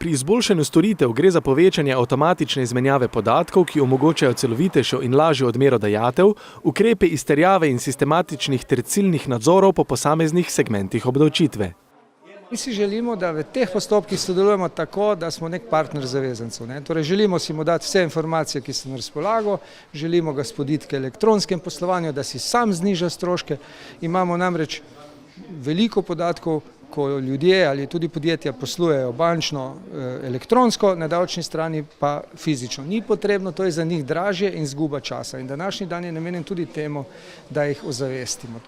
Pri izboljšanju storitev gre za povečanje avtomatične izmenjave podatkov, ki omogočajo celovitejšo in lažjo odmero dajatev, ukrepe izterjave in sistematičnih ter ciljnih nadzorov po posameznih segmentih obdavčitve. Mi si želimo, da v teh postopkih sodelujemo tako, da smo nek partner zavezancev. Torej želimo si mu dati vse informacije, ki so na razpolago, želimo ga spoditi k elektronskem poslovanju, da si sam zniža stroške. Imamo namreč veliko podatkov, ko ljudje ali tudi podjetja poslujejo bančno, elektronsko, na davčni strani pa fizično. Ni potrebno, to je za njih dražje in izguba časa. In današnji dan je namenjen tudi temu, da jih ozavestimo.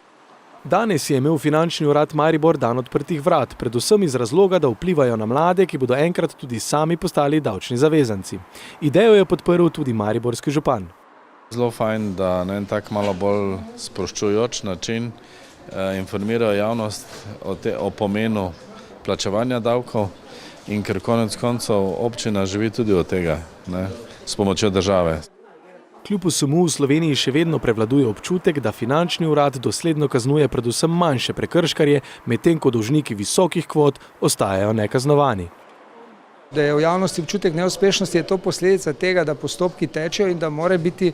Danes je imel Finančni urad Maribor dan odprtih vrat, predvsem iz razloga, da vplivajo na mlade, ki bodo enkrat tudi sami postali davčni zavezanci. Idejo je podprl tudi mariborski župan. Zelo fajn, da na en tak malo bolj sproščujoč način informirajo javnost o pomenu plačevanja davkov in ker konec koncev občina živi tudi od tega, s pomočjo države. Kljub vsemu v Sloveniji še vedno prevladuje občutek, da Finančni urad dosledno kaznuje predvsem manjše prekrškarje, medtem ko dolžniki visokih kvot ostajajo nekaznovani. Da je v javnosti občutek neuspešnosti, je to posledica tega, da postopki tečejo in da mora biti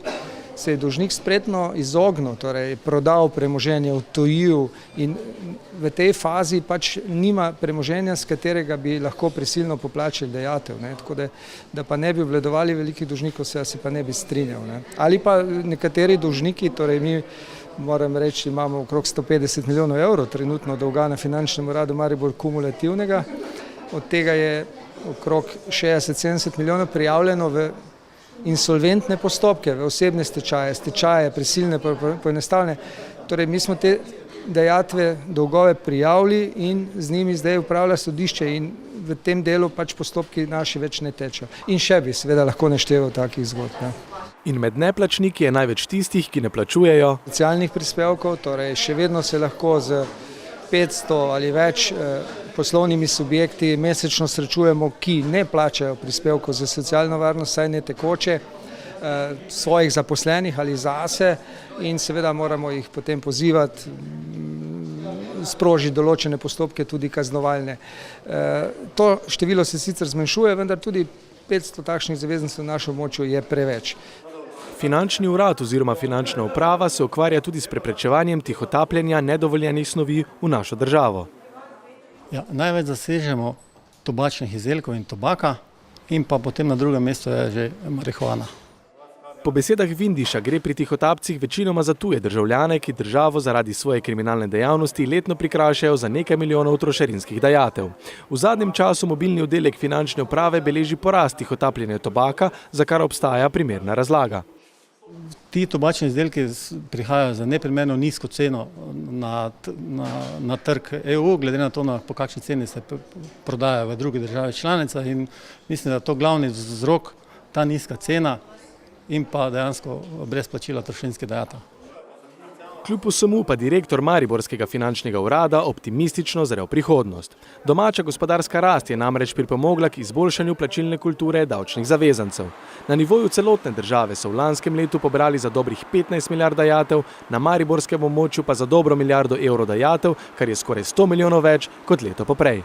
se je dolžnik spretno izognil, torej prodal premoženje, odtujil in v tej fazi pač nima premoženja, s katerega bi lahko prisilno poplačali dajatev. Tako da pa ne bi obvladovali velikih dolžnikov, se pa ne bi strinjal. Ali pa nekateri dolžniki, torej mi moram reči, imamo okrog 150 milijonov evrov trenutno dolga na Finančnem uradu Maribor kumulativnega, od tega je okrog 60-70 milijonov prijavljeno v insolventne postopke, v osebne stečaje, prisilne, poenostavljene. Torej, mi smo te dajatve, dolgove prijavili in z njimi zdaj upravlja sodišče in v tem delu pač postopki naši več ne tečejo. In še bi seveda lahko našteval takih zgodb. In med neplačniki je največ tistih, ki ne plačujejo socialnih prispevkov, torej še vedno se lahko z 500 ali več poslovnimi subjekti mesečno srečujemo, ki ne plačajo prispevkov za socialno varnost, saj ne tekoče, svojih zaposlenih ali zase in seveda moramo jih potem pozivati, sprožiti določene postopke, tudi kaznovalne. To število se sicer zmanjšuje, vendar tudi 500 takšnih zavezancev v našem območju je preveč. Finančni urad oziroma finančna uprava se ukvarja tudi s preprečevanjem tihotapljenja nedovoljenih snovi v našo državo. Ja, največ zasežemo tobačnih izdelkov in tobaka in pa potem na drugem mestu je že marihuana. Po besedah Vindiša gre pri tihotapcih večinoma za tuje državljane, ki državo zaradi svoje kriminalne dejavnosti letno prikrašajo za nekaj milijonov trošarinskih dajatev. V zadnjem času mobilni oddelek Finančne uprave beleži porast tihotapljenja tobaka, za kar obstaja primerna razlaga. Ti tobačni izdelki prihajajo za neprimerno nizko ceno na trg EU, glede na to, po kakšni ceni se prodajajo v druge države članice in mislim, da je to glavni vzrok, ta nizka cena in pa dejansko brez plačila trošarinskih dajatev. Kljub vsemu pa direktor Mariborskega finančnega urada optimistično zre v prihodnost. Domača gospodarska rast je namreč pripomogla k izboljšanju plačilne kulture davčnih zavezancev. Na nivoju celotne države so v lanskem letu pobrali za dobrih 15 milijard dajatev, na mariborskem območju pa za dobro milijardo evrov dajatev, kar je skoraj 100 milijonov več kot leto poprej.